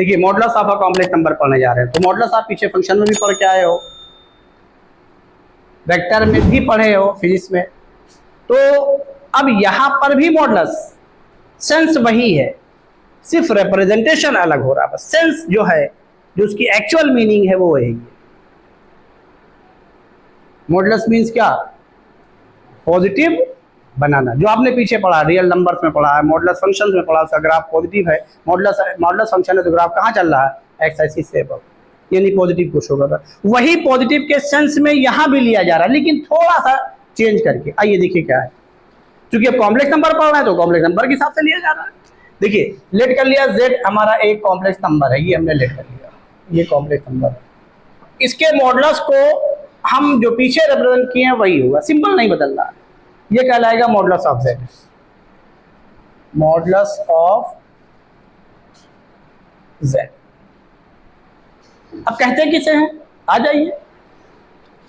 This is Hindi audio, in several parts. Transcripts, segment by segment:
देखिए modulus of a complex number पढ़ने जा रहे हैं, तो मॉडुलस आप पीछे फंक्शन में भी पढ़ के आए हो, वेक्टर में भी पढ़े हो फिजिक्स में, तो अब यहां पर भी मॉडुलस, सेंस वही है, सिर्फ रिप्रेजेंटेशन अलग हो रहा है, बस सेंस जो है, जो उसकी एक्चुअल मीनिंग है वो वही है। मॉडुलस मीन्स क्या? पॉजिटिव बनाना, जो आपने पीछे पढ़ा, रियल नंबर्स में पढ़ा है, मॉडुलस फंक्शंस में पढ़ा, उसका ग्राफ पॉजिटिव है, मॉडुलस फंक्शन है तो ग्राफ कहाँ चल रहा है? एक्स एक्सिस से अबव, यानी पॉजिटिव कुछ होगा। वही पॉजिटिव के सेंस में यहां भी लिया जा रहा है, लेकिन थोड़ा सा चेंज करके। आइए देखिए क्या है, क्योंकि अब कॉम्प्लेक्स नंबर पढ़ रहे हैं तो कॉम्प्लेक्स नंबर के हिसाब से लिया जा रहा है। देखिए लेट कर लिया, z हमारा एक कॉम्प्लेक्स नंबर है, ये हमने लेट कर लिया, ये कॉम्प्लेक्स नंबर है। इसके मॉडुलस को हम जो पीछे रिप्रेजेंट किए हैं वही होगा, सिंपल नहीं बदल रहा है। ये कहलाएगा modulus of z, modulus of z। अब कहते हैं किसे हैं, आ जाइए,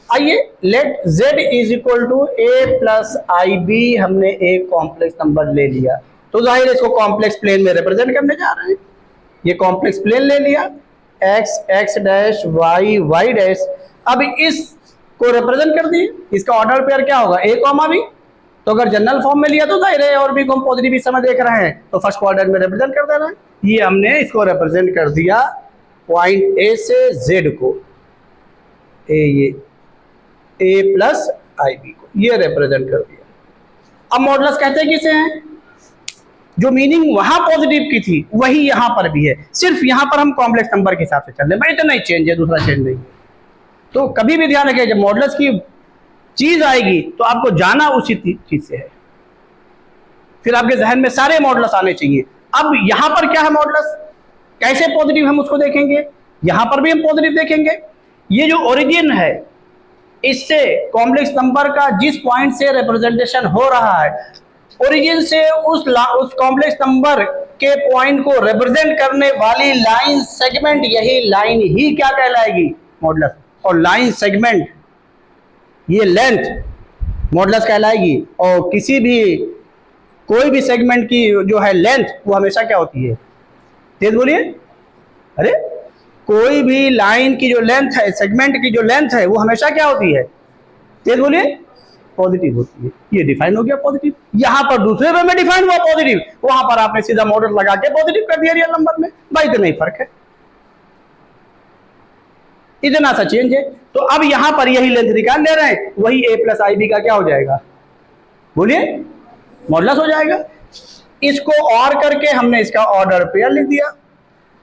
आइए, let z is equal to a plus I B. हमने एक कॉम्प्लेक्स नंबर ले लिया, तो जाहिर है इसको कॉम्प्लेक्स प्लेन में रिप्रेजेंट करने जा रहे हैं। ये कॉम्प्लेक्स प्लेन ले लिया, x x dash y y dash. अब इसको रिप्रेजेंट कर दिए, इसका ऑर्डर पेयर क्या होगा? a comma b। तो अगर जनरल फॉर्म में लिया तो जाहिर है और भी को हम पॉजिटिव इस समय देख रहे हैं तो फर्स्ट क्वाड्रेंट में रिप्रेजेंट कर दे रहे हैं। ये हमने इसको रिप्रेजेंट कर दिया पॉइंट a से z को, ये a प्लस आई बी को, ये रिप्रेजेंट कर दिया। अब मॉडुलस कहते हैं किसे हैं? जो मीनिंग वहां पॉजिटिव की थी वही यहां पर भी है, सिर्फ यहां पर हम कॉम्प्लेक्स नंबर के हिसाब से चल रहे हैं, भाई इतना ही चेंज है, दूसरा चेंज नहीं है। तो कभी भी ध्यान रखिए, जब मॉडुलस की चीज आएगी तो आपको जाना उसी चीज से है, फिर आपके जहन में सारे मॉडुलस आने चाहिए। अब यहां पर क्या है मॉडुलस, कैसे पॉजिटिव हम उसको देखेंगे, यहां पर भी हम पॉजिटिव देखेंगे। ये जो ओरिजिन है, इससे कॉम्प्लेक्स नंबर का जिस पॉइंट से रिप्रेजेंटेशन हो रहा है, ओरिजिन से उस कॉम्प्लेक्स नंबर के पॉइंट को रिप्रेजेंट करने वाली लाइन सेगमेंट, यही लाइन ही क्या कहलाएगी? मॉडुलस। और लाइन सेगमेंट, ये लेंथ मॉडुलस कहलाएगी। और किसी भी कोई भी सेगमेंट की जो है लेंथ, वो हमेशा क्या होती है? तेज बोलिए, अरे कोई भी लाइन की जो लेंथ है, सेगमेंट की जो लेंथ है, वो हमेशा क्या होती है? तेज बोलिए, पॉजिटिव होती है। ये डिफाइन हो गया पॉजिटिव। यहां पर दूसरे वे में डिफाइन हुआ पॉजिटिव, वहां पर आपने सीधा मॉडल लगा के पॉजिटिव कर दिया रियल नंबर में, भाई इतना ही फर्क है, इतना सा चेंज है। तो अब यहां पर यही लेंथ निकाल ले रहे हैं, वही a प्लस आई बी का क्या हो जाएगा? बोलिए, मॉडुलस हो जाएगा। इसको और करके हमने इसका ऑर्डर पेयर लिख दिया।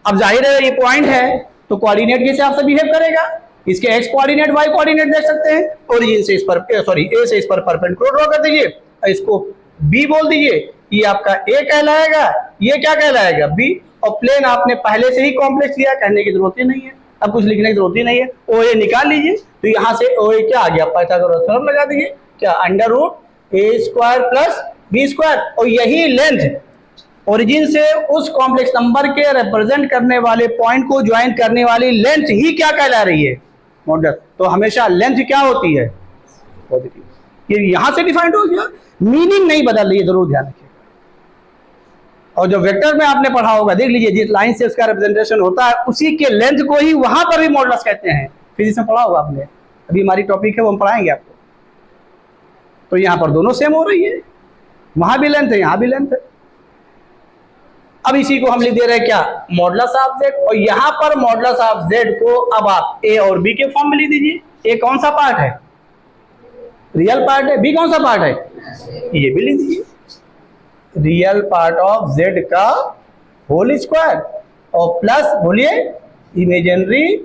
अब जाहिर है ये पॉइंट है तो कोऑर्डिनेट के हिसाब से बिहेव करेगा, इसके x कोऑर्डिनेट y कोऑर्डिनेट देख सकते हैं, ओरिजिन से इस पर a से इस पर परपेंडिकुलर ड्रॉ कर दीजिए, इसको b बोल दीजिए, ये आपका a कहलाएगा, ये क्या कहलाएगा? b। और प्लेन आपने पहले से ही कॉम्प्लेक्स लिया, कहने की जरूरत ही नहीं है, अब कुछ लिखने की जरूरत ही नहीं है। OA निकाल लीजिए, तो यहाँ से OA क्या आ गया? पाइथागोरस थ्योरम लगा दीजिए, क्या? Under root a square plus b square. और यही लेंथ ओरिजिन से उस कॉम्प्लेक्स नंबर के रिप्रेजेंट करने वाले पॉइंट को ज्वाइन करने वाली लेंथ ही क्या कहला रही है? मॉडुलस। तो हमेशा लेंथ क्या होती है? पॉजिटिव। ये यहां से डिफाइंड हो गया, मीनिंग नहीं बदल रही है, जरूर ध्यान रखिएगा। और जो वेक्टर में आपने पढ़ा होगा, देख लीजिए, जिस लाइन से उसका रिप्रेजेंटेशन होता है उसी के लेंथ को ही वहां पर भी मॉडुलस कहते हैं। फिजिक्स में पढ़ा होगा आपने, अभी हमारी टॉपिक है वो हम पढ़ाएंगे आपको। तो यहाँ पर दोनों सेम हो रही है, वहां भी लेंथ है, यहाँ भी लेंथ है। अब इसी को हम लिख दे रहे हैं क्या? Modulus of z। और यहां पर मॉडुलस ऑफ z को अब आप a और b के फॉर्म में लिख दीजिए। a कौन सा पार्ट है? रियल पार्ट है। b कौन सा पार्ट है? ये भी लिख दीजिए, रियल पार्ट ऑफ z का होल स्क्वायर, और प्लस बोलिए इमेजिनरी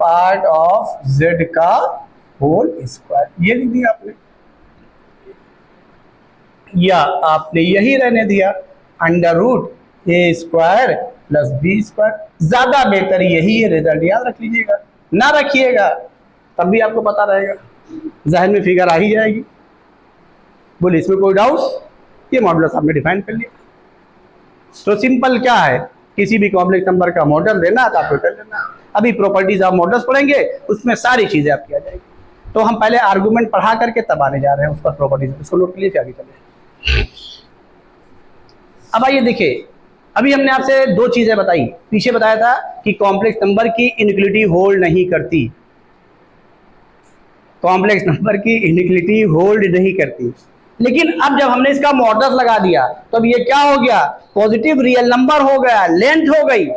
पार्ट ऑफ z का होल स्क्वायर, ये लिख दिया आपने, या आपने यही रहने दिया, under root a square plus b square. ज्यादा बेहतर यही है रिजल्ट, याद रख लीजिएगा, ना रखिएगा तब भी आपको पता रहेगा, जहन में फिगर आ ही जाएगी। बोले इसमें कोई डाउट? ये मॉडुलस आपने डिफाइन कर लिया। तो सिंपल क्या है, किसी भी कॉम्प्लेक्स नंबर का मॉडल लेना तो आपको कर लेना। अभी प्रॉपर्टीज ऑफ मॉडल्स पढ़ेंगे, उसमें सारी चीजें आपकी आ जाएगी। तो हम पहले आर्गूमेंट पढ़ा करके तब आने जा रहे हैं उस पर प्रॉपर्टीज, उसको नोट के लिए आगे चले। अब आइए देखिए, अभी हमने आपसे दो चीजें बताई, पीछे बताया था कि कॉम्प्लेक्स नंबर की इनइक्वालिटी होल्ड नहीं करती, कॉम्प्लेक्स नंबर की इनइक्वालिटी होल्ड नहीं करती। लेकिन अब जब हमने इसका मॉडल्स लगा दिया तो अब ये क्या हो गया, पॉजिटिव रियल नंबर हो गया, लेंथ हो गई।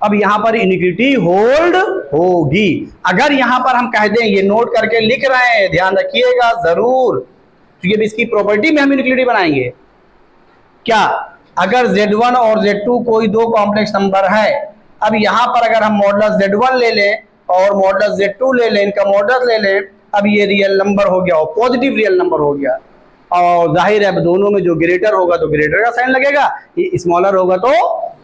अब यहां पर इनइक्वालिटी होल्ड होगी। अगर यहां पर हम कह दें, ये नोट करके लिख रहे हैं, ध्यान रखिएगा जरूर, क्योंकि इसकी प्रॉपर्टी में हम इनइक्वालिटी बनाएंगे। क्या, अगर Z1 और Z2 कोई दो कॉम्प्लेक्स नंबर है, अब यहां पर अगर हम मॉडुलस Z1 ले लें और मॉडुलस Z2 ले लें, इनका मॉडुलस ले लें, अब ये रियल नंबर हो गया और पॉजिटिव रियल नंबर हो गया, और जाहिर है अब दोनों में जो ग्रेटर होगा तो ग्रेटर का साइन लगेगा, ये स्मॉलर होगा तो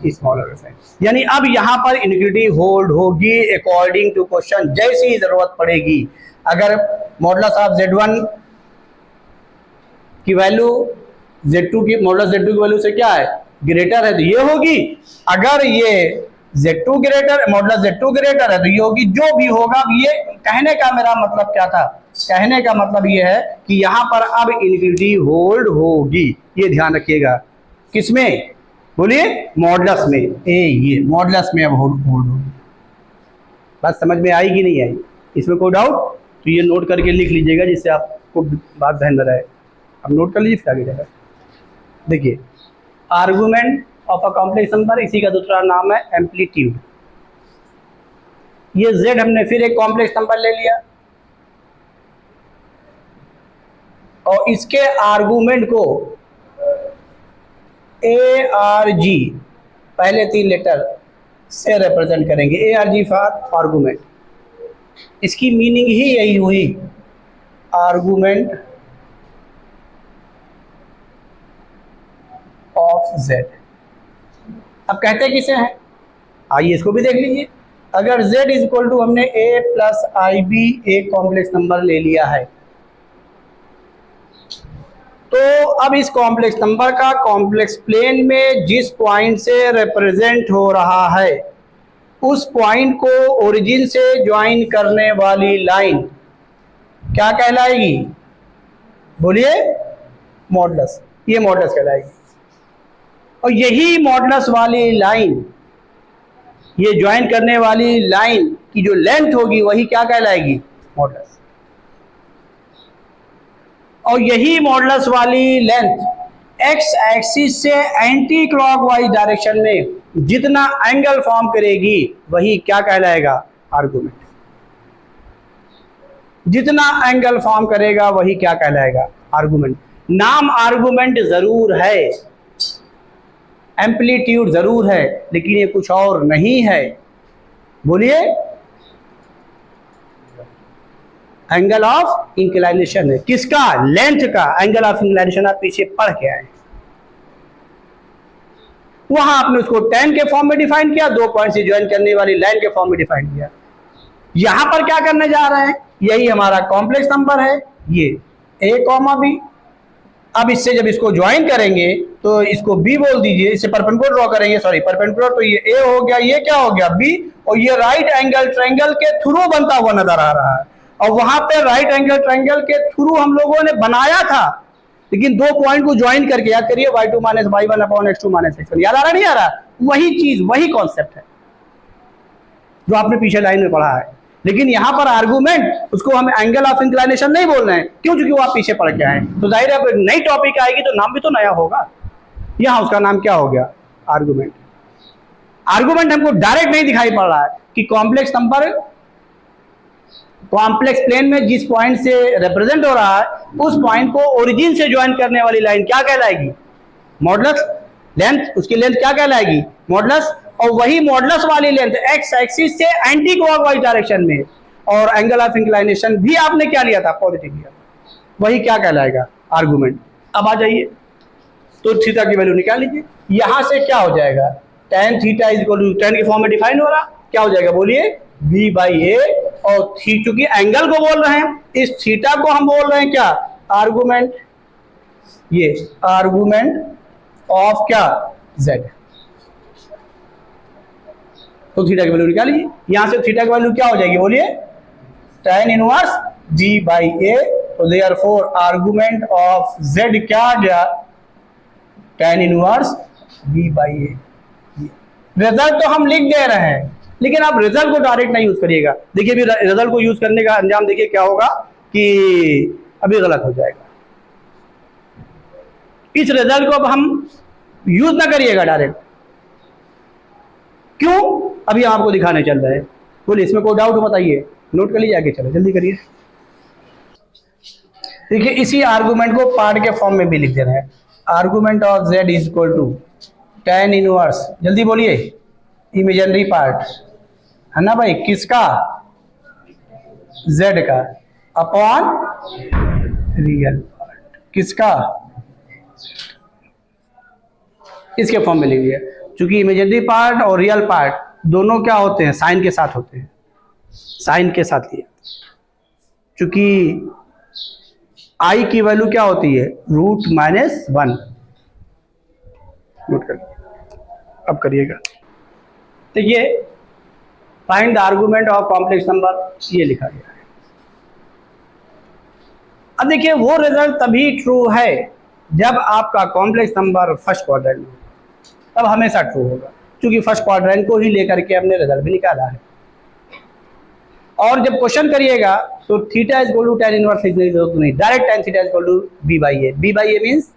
स्मॉलर का साइन। यानी अब यहां पर इनइक्वालिटी होल्ड होगी अकॉर्डिंग टू क्वेश्चन, जैसी जरूरत पड़ेगी। अगर मॉडुलस ऑफ Z1 की वैल्यू Z2 की, मॉडुलस Z2 की वैल्यू से क्या है, ग्रेटर है, तो ये होगी। अगर ये Z2 greater, modulus Z2 greater है तो ये होगी। जो भी होगा, ये कहने का मेरा मतलब क्या था, कहने का मतलब ये है कि यहां पर अब इनइक्वालिटी होल्ड होगी, ये ध्यान रखिएगा। किसमें बोलिए, मॉडुलस में। ये मॉडुलस में अब होल्ड होगी। बात समझ में आई कि नहीं आई, इसमें कोई डाउट? तो ये नोट करके लिख लीजिएगा जिससे आपको बात ध्यान में रहे। अब नोट कर लीजिए, फिर आगे जाएगा। देखिए, argument of a complex number, इसी का दूसरा नाम है एम्पलीट्यूड। ये Z हमने फिर एक कॉम्प्लेक्स नंबर ले लिया और इसके आर्गुमेंट को ARG, पहले 3 लेटर से रिप्रेजेंट करेंगे। ARG फॉर आर्गुमेंट, इसकी मीनिंग ही यही हुई, आर्गुमेंट ऑफ Z। अब कहते किसे हैं, आइए इसको भी देख लीजिए। अगर Z इज इक्वल टू, हमने A प्लस IB एक कॉम्प्लेक्स नंबर ले लिया है, तो अब इस कॉम्प्लेक्स नंबर का कॉम्प्लेक्स प्लेन में जिस पॉइंट से रिप्रेजेंट हो रहा है, उस पॉइंट को ओरिजिन से ज्वाइन करने वाली लाइन क्या कहलाएगी, बोलिए, मॉडुलस। ये मॉडुलस कहलाएगी। और यही मॉडुलस वाली लाइन, ये ज्वाइन करने वाली लाइन की जो लेंथ होगी वही क्या कहलाएगी, मॉडुलस। और यही मॉडुलस वाली लेंथ एक्स एक्सिस से एंटी क्लॉकवाइज डायरेक्शन में जितना एंगल फॉर्म करेगी वही क्या कहलाएगा, आर्गुमेंट। जितना एंगल फॉर्म करेगा वही क्या कहलाएगा, आर्गुमेंट। नाम आर्गुमेंट जरूर है, एम्पलीट्यूड जरूर है, लेकिन ये कुछ और नहीं है। बोलिए, एंगल ऑफ इंक्लाइनेशन है। किसका, लेंथ का एंगल ऑफ इंक्लाइनेशन। आप पीछे पढ़ के आए, वहां आपने उसको tan के फॉर्म में डिफाइन किया, 2 पॉइंट से ज्वाइन करने वाली लाइन के फॉर्म में डिफाइन किया। यहां पर क्या करने जा रहे हैं, यही हमारा कॉम्प्लेक्स नंबर है, ये A, B। अब इससे जब इसको ज्वाइन करेंगे तो इसको B बोल दीजिए, इससे परपेंडिकुलर ड्रॉ करेंगे, सॉरी परपेंडिकुलर, तो ये A हो गया, ये क्या हो गया, B, और ये राइट एंगल ट्रायंगल के थ्रू बनता हुआ नजर आ रहा है। और वहां पे राइट एंगल ट्रायंगल के थ्रू हम लोगों ने बनाया था, लेकिन 2 पॉइंट को ज्वाइन करके, याद करिए, y2 minus y1 upon x2 minus x1, याद आ रहा नहीं आ रहा, वही चीज, वही कॉन्सेप्ट है जो आपने पीछे लाइन में पढ़ा है। लेकिन यहां पर आर्गुमेंट, उसको हम एंगल ऑफ इंक्लाइनेशन नहीं बोल रहे हैं, क्यों, क्योंकि वो आप पीछे पढ़ के आए। तो जाहिर है अब नई टॉपिक आएगी तो नाम भी तो नया होगा। यहां उसका नाम क्या हो गया, आर्गुमेंट। आर्गुमेंट हमको डायरेक्ट नहीं दिखाई पड़ रहा है कि कॉम्प्लेक्स नंबर कॉम्प्लेक्स प्लेन में जिस पॉइंट से रिप्रेजेंट हो रहा है, उस पॉइंट को ओरिजिन से ज्वाइन करने वाली लाइन क्या कहलाएगी, मॉडुलस। लेंथ, उसकी लेंथ क्या कहलाएगी, मॉडुलस। और वही मॉडुलस वाली लेंथ एक्स एक्सिस से एंटी क्लॉकवाइज डायरेक्शन में, और एंगल ऑफ इंक्लाइनेशन भी आपने क्या लिया था, पॉजिटिव लिया, वही क्या कहलाएगा, आर्गुमेंट। अब आ जाइए, तो थीटा की वैल्यू निकाल लीजिए। यहां से क्या हो जाएगा, tan theta is equal to, tan के फॉर्म में डिफाइन हो रहा, क्या हो जाएगा, बोलिए, B/A। और चूंकि एंगल को बोल रहे हैं, इस थीटा को हम बोल रहे हैं क्या, आर्गुमेंट। ये आर्गुमेंट ऑफ क्या, Z। तो थीटा की वैल्यू निकालिए। यहां से थीटा की वैल्यू क्या हो जाएगी, बोलिए, tan इनवर्स B/A। तो देयरफॉर आर्गुमेंट ऑफ Z क्या आ गया, tan inverse B by A. Result तो हम लिख दे रहे हैं, लेकिन आप रिजल्ट को डायरेक्ट नहीं यूज करिएगा। देखिए अभी रिजल्ट को यूज करने का अंजाम देखिए क्या होगा कि अभी गलत हो जाएगा। इस रिजल्ट को अब हम यूज ना करिएगा डायरेक्ट। क्यों? अभी आपको दिखाने चल रहे हैं। बोलिए, इसमें कोई डाउट हो बताइए, नोट कर लीजिए, आगे चलो जल्दी करिए। देखिए इसी आर्गुमेंट को पार्ट के फॉर्म में भी लिख दे रहे हैं। Argument of z is equal to tan inverse, जल्दी बोलिए, इमेजिनरी पार्ट है ना भाई, किसका? z का, अपॉन रियल पार्ट किसका? इसके फॉर्म में लिख दिया। चूंकि इमेजिनरी पार्ट और रियल पार्ट दोनों क्या होते हैं? साइन के साथ होते हैं, साइन के साथ लिया। चूंकि i की वैल्यू क्या होती है? √-1। नोट कर, अब करिएगा। देखिए find the argument of complex number, ये लिखा गया है। अब देखिए वो रिजल्ट तभी ट्रू है जब आपका कॉम्प्लेक्स नंबर फर्स्ट क्वाड्रेंट में, तब हमेशा ट्रू होगा, क्योंकि फर्स्ट क्वाड्रेंट को ही लेकर के हमने रिजल्ट भी निकाला है। और जब क्वेश्चन करिएगा तो theta is equal to tan inverse लिखने की जरूरत नहीं, direct tan theta is equal to b by A. b by A means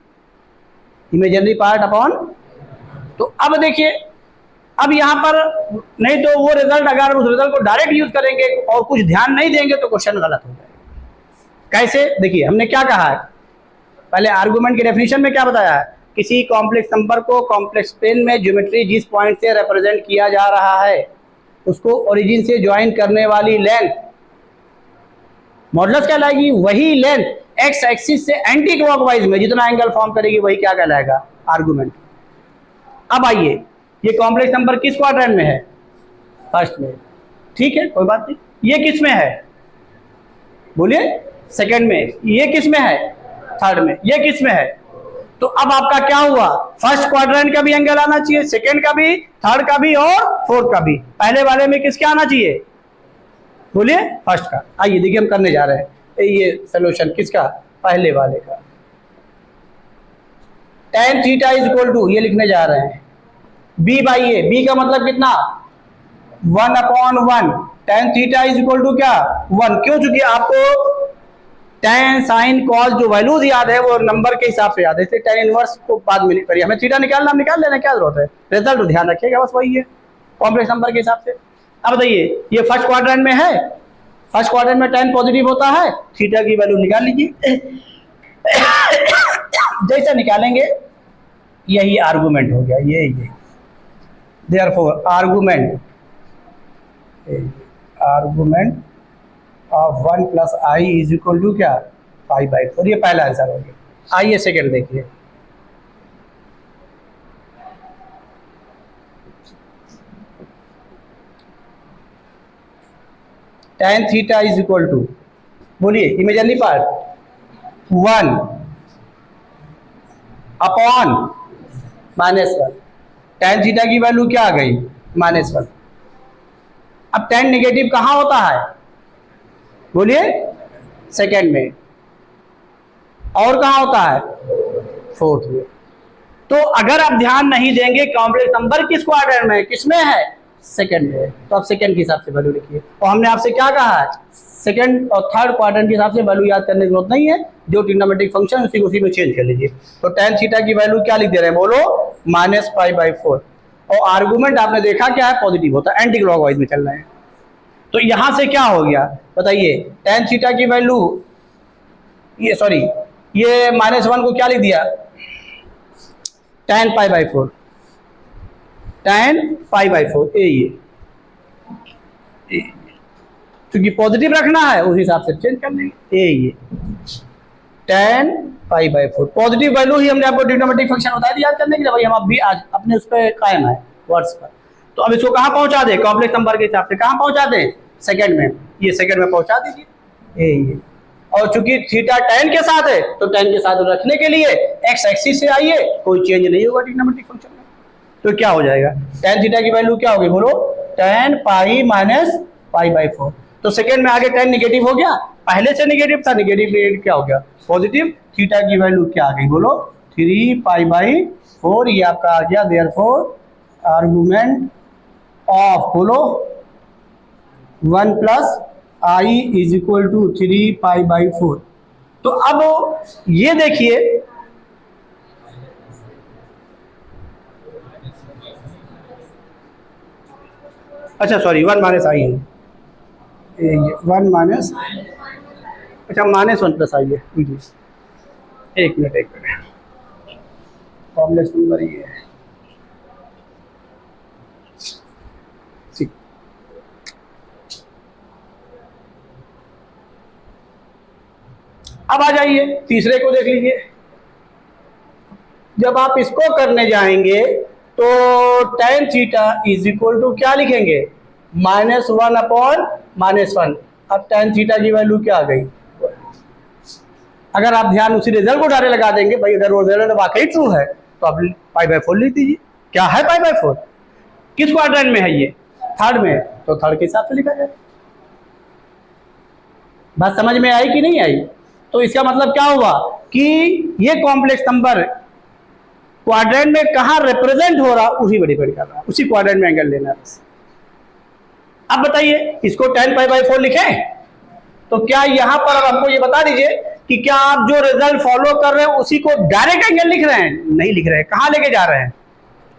imaginary part upon. तो अब देखिए, अब यहाँ पर नहीं तो वो रिजल्ट, अगर उस रिजल्ट को डायरेक्ट यूज करेंगे और कुछ ध्यान नहीं देंगे तो क्वेश्चन गलत हो जाएगा। कैसे? देखिए हमने क्या कहा है, पहले आर्गुमेंट की डेफिनेशन में क्या बताया है? किसी कॉम्प्लेक्स नंबर को कॉम्प्लेक्स प्लेन में ज्योमेट्री जिस पॉइंट से रिप्रेजेंट किया जा रहा है उसको ओरिजिन से ज्वाइन करने वाली लेंथ मॉडुलस कहलाएगी। वही लेंथ एक्स एक्सिस से एंटी क्लॉकवाइज में जितना एंगल फॉर्म करेगी वही क्या कहलाएगा? आर्गुमेंट। अब आइए, ये कॉम्प्लेक्स नंबर किस क्वाड्रेंट में है? फर्स्ट में। ठीक है, कोई बात नहीं। ये किस में है? बोलिए, सेकंड में। ये किस में है? थर्ड में। ये किस में है? तो अब आपका क्या हुआ? फर्स्ट क्वाड्रेंट का भी एंगल आना चाहिए, सेकंड का भी, थर्ड का भी और फोर्थ का भी। पहले वाले में किसका आना चाहिए? बोलिए, फर्स्ट का। आइए देखिए हम करने जा रहे हैं ये सोल्यूशन किसका? पहले वाले का। tan theta is equal to, ये लिखने जा रहे हैं, b बाई ए। b का मतलब कितना? 1/1। tan theta is equal to क्या? 1। क्यों? चूंकि आपको tan sin cos जो वैल्यूज याद है वो नंबर के हिसाब से याद है, इसलिए tan इनवर्स को बाद में नहीं करिए, हमें थीटा निकालना, हम निकाल लेना, क्या जरूरत है? रिजल्ट ध्यान रखिएगा, बस वही है कॉम्प्लेक्स नंबर के हिसाब से। अब बताइए, ये फर्स्ट क्वाड्रेंट में है, फर्स्ट क्वाड्रेंट में tan पॉजिटिव होता है, थीटा की वैल्यू निकाल लीजिए। जैसा निकालेंगे यही आर्गुमेंट हो गया, ये therefore argument of 1 plus i is equal to क्या? π/4। ये पहला आंसर हो गया। आइए सेकंड देखिए, tan theta is equal to, बोलिए, imaginary part 1 upon -1। tan theta की वैल्यू क्या आ गई? -1। अब tan नेगेटिव कहाँ होता है? बोलिए, सेकंड में। और कहाँ होता है? फोर्थ में। तो अगर आप ध्यान नहीं देंगे कॉम्प्लेक्स नंबर किस क्वाड्रेंट में, किसमें है? सेकंड में। तो आप सेकंड के हिसाब से वैल्यू लिखिए। और हमने आपसे क्या कहा है? सेकंड और थर्ड क्वाड्रेंट के हिसाब से वैल्यू याद करने की जरूरत नहीं है, जो ट्रिग्नोमेट्रिक फंक्शन उसी में चेंज कर लीजिए। तो tan थीटा की वैल्यू क्या लिख दे रहे हैं? बोलो, -π/4। और आर्गुमेंट आपने देखा क्या है? पॉजिटिव होता है, एंटी क्लॉकवाइज में चल रहे हैं। तो यहां से क्या हो गया बताइए? tan थीटा की वैल्यू, ये सॉरी, ये -1 को क्या लिख दिया? tan π/4, tan π/4। ये क्योंकि पॉजिटिव रखना है उस हिसाब से चेंज कर लेंगे। ये tan π/4 पॉजिटिव वैल्यू ही हमने आपको ट्रिग्नोमेट्रिक फंक्शन बताया याद करने के लिए, भाई हम अभी आज अपने उस पर कायम है वर्ड्स पर। तो अब इसको कहाँ पहुंचा दे? कॉम्प्लेक्स नंबर के हिसाब से कहाँ पहुंचा दे? सेकंड में। ये सेकंड में पहुंचा दीजिए। ये और चूंकि थीटा tan के साथ है तो tan के साथ रखने के लिए एक्स एक्सिस से आइए, कोई चेंज नहीं होगा ट्रिग्नोमेट्रिक फंक्शन में। तो क्या हो जाएगा? tan थीटा की वैल्यू क्या होगी? बोलो, tan π - π/4। तो सेकंड में आगे tan निगेटिव हो गया, पहले से निगेटिव था, निगेटिव क्या हो गया? पॉजिटिव। थीटा की वैल्यू क्या आ गई? बोलो, 3π/4 ये आपका आ गया। देयरफॉर आर्गुमेंट ऑफ बोलो 1 + i = 3π/4। तो अब ये देखिए, अच्छा सॉरी 1 - i है, 1 - अच्छा -1 + i है। एक मिनट कॉम्प्लेक्स नंबर ये है, ठीक। अब आ जाइए तीसरे को देख लीजिए। जब आप इसको करने जाएंगे तो tan थीटा = क्या लिखेंगे, -1/-1। अब tan थीटा की वैल्यू क्या आ गई, अगर आप ध्यान उसी रिजल्ट को डायरेक्ट लगा देंगे भाई, अगर वो रिजल्ट वाकई ट्रू है तो आप π/4 लिख दीजिए। क्या है π/4, किस क्वाड्रेंट में है ये, थर्ड में, तो थर्ड के हिसाब से लिखा जाए। बात समझ में आई कि नहीं आई? तो इसका मतलब क्या हुआ कि ये कॉम्प्लेक्स नंबर क्वाड्रेंट में कहां रिप्रेजेंट हो रहा उसी पर डिपेंड कर रहा है, उसी क्वाड्रेंट में एंगल लेना है। अब बताइए इसको tan π/4 लिखें तो क्या यहां पर अब हमको ये बता दीजिए कि क्या आप जो रिजल्ट फॉलो कर रहे हैं उसी को डायरेक्ट एंगल लिख रहे हैं? नहीं लिख रहे हैं। कहां लेके जा रहे हैं,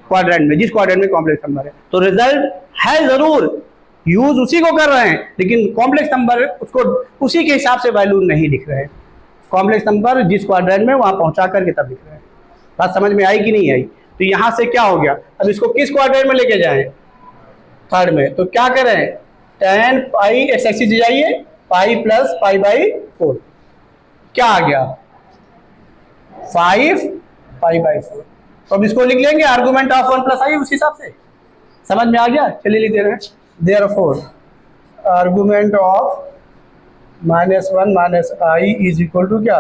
क्वाड्रेंट में, जिस क्वाड्रेंट में कॉम्प्लेक्स नंबर है। तो रिजल्ट है जरूर, यूज उसी को कर रहे हैं, लेकिन कॉम्प्लेक्स नंबर उसको उसी के हिसाब से वैल्यू नहीं लिख रहे हैं। कॉम्प्लेक्स नंबर जिस क्वाड्रेंट में वहां पहुंचा करके तब लिख रहे हैं। बात समझ में आई कि नहीं आई? तो यहां से क्या हो गया, अब इसको किस क्वाड्रेंट में लेके जाएं, थर्ड में। तो क्या करें, tan π एक्स एक्सिस जाइए, पाई + π/4 क्या आ गया, 5π/4। तो अब इसको लिख लेंगे आर्गुमेंट ऑफ 1 + i, उस हिसाब से। समझ में आ गया? चलिए लिख दे रहे हैं। देयरफॉर आर्गुमेंट ऑफ -1 - i = क्या,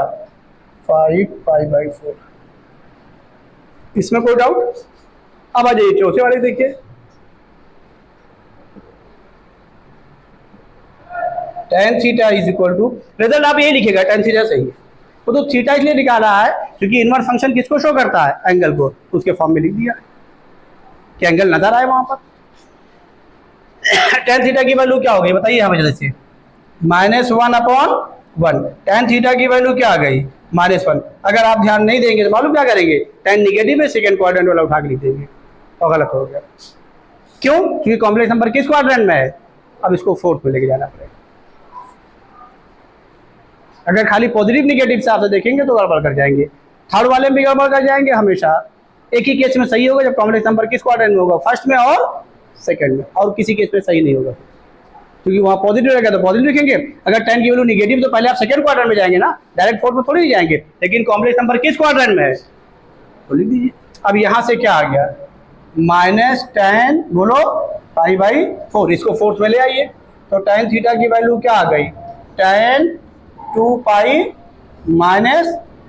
5π/4। इसमें कोई डाउट? अब आ जाइए चौथे वाले देखिए, tan थीटा = रिजल्ट आप यही लिखेगा, tan थीटा सही है। तो थीटा इसलिए निकाला है क्योंकि इनवर्स फंक्शन किसको शो करता है, एंगल को, उसके फॉर्म में लिख दिया कि एंगल नजर आए वहां पर। tan थीटा की वैल्यू क्या हो गई बताइए हमें जल्दी से, -1/1। tan थीटा की वैल्यू क्या आ गई, -1। अगर आप ध्यान नहीं देंगे तो मालूम क्या करेंगे, tan नेगेटिव है, सेकंड क्वाड्रेंट वाला उठा के लिख देंगे और गलत हो गया। क्यों? क्योंकि कॉम्प्लेक्स नंबर किस क्वाड्रेंट में है, अब इसको फोर्थ में लेके जाना पड़ेगा। अगर खाली पॉजिटिव निगेटिव से आपसे देखेंगे तो गड़बड़ कर जाएंगे, थर्ड वाले में भी गड़बड़ कर जाएंगे। हमेशा एक ही केस में सही होगा जब कॉम्प्लेक्स नंबर किस क्वाड्रेंट में होगा, फर्स्ट में और सेकंड में, और किसी केस में सही नहीं होगा क्योंकि वहाँ पॉजिटिव रहेगा तो पॉजिटिव लिखेंगे। अगर tan की वैल्यू निगेटिव तो पहले आप सेकंड क्वाड्रेंट में जाएंगे ना, डायरेक्ट फोर्थ में थोड़ी नहीं जाएंगे। लेकिन कॉम्प्लेक्स नंबर किस क्वाड्रेंट में है तो लिख दीजिए। अब यहाँ से क्या आ गया, -tan बोलो π/4, इसको फोर्थ में ले आइए तो tan थीटा की वैल्यू क्या आ गई, tan 2π -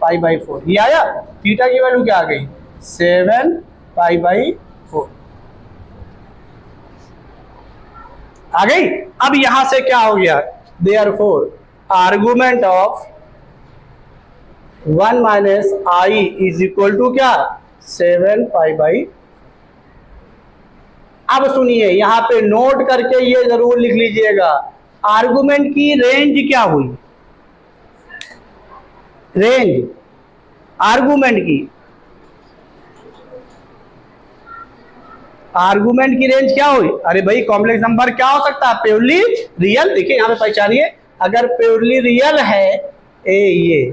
π/4 ये आया। थीटा की वैल्यू क्या आ गई, 7π/4 आ गई। अब यहां से क्या हो गया, देयरफॉर आर्गुमेंट ऑफ 1 - i = क्या, 7π/। अब सुनिए यहां पे नोट करके ये जरूर लिख लीजिएगा, आर्गुमेंट की रेंज क्या हुई, रेंज आर्गुमेंट की रेंज क्या हुई। अरे भाई कॉम्प्लेक्स नंबर क्या हो सकता है, प्योरली रियल। देखिए यहां पे पहचानिए, अगर प्योरली रियल है ये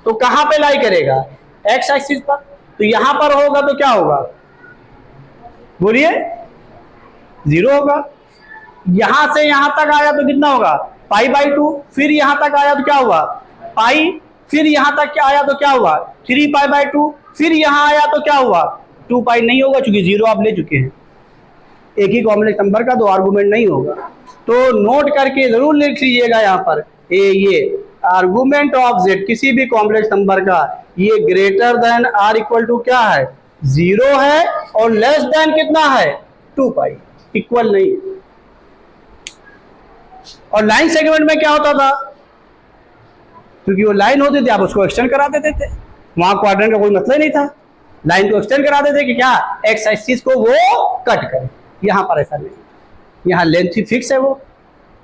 तो कहां पे लाई करेगा, एक्स एक्सिस पर। तो यहां पर होगा तो क्या होगा, बोलिए 0 होगा। यहां से यहां तक आया तो कितना होगा, π/2। फिर यहां तक आया तो क्या हुआ, पाई। फिर यहां तक क्या आया तो क्या हुआ, 3π/2। फिर यहां आया तो क्या हुआ, 2π नहीं होगा क्योंकि 0 आप ले चुके हैं। एक ही कॉम्प्लेक्स नंबर का 2 आर्गुमेंट नहीं होगा। तो नोट करके जरूर लिख लीजिएगा यहाँ पर, ये आर्गुमेंट ऑफ z किसी भी कॉम्प्लेक्स नंबर का ये ग्रेटर देन r = क्या है, 0 है, और लेस देन कितना है, 2π, इक्वल नहीं। और लाइन सेगमेंट में क्या होता था, क्योंकि वो लाइन होती थी आप उसको एक्सटेंड करा देते थे। वहां क्वाड्रेंट का कोई मतलब ही नहीं था, लाइन को एक्सटेंड करा देते कि क्या एक्स एक्सिस को वो कट करे। यहाँ पर ऐसा नहीं, यहाँ लेंथ ही फिक्स है, वो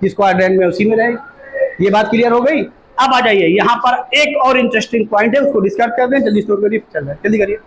जिस क्वाड्रेंट में उसी में रहेगी। ये बात क्लियर हो गई। अब आ जाइए यहाँ पर एक और इंटरेस्टिंग पॉइंट है, उसको डिस्कस कर दें, जल्दी स्टोर करिए, चल रहा है, जल्दी करिए।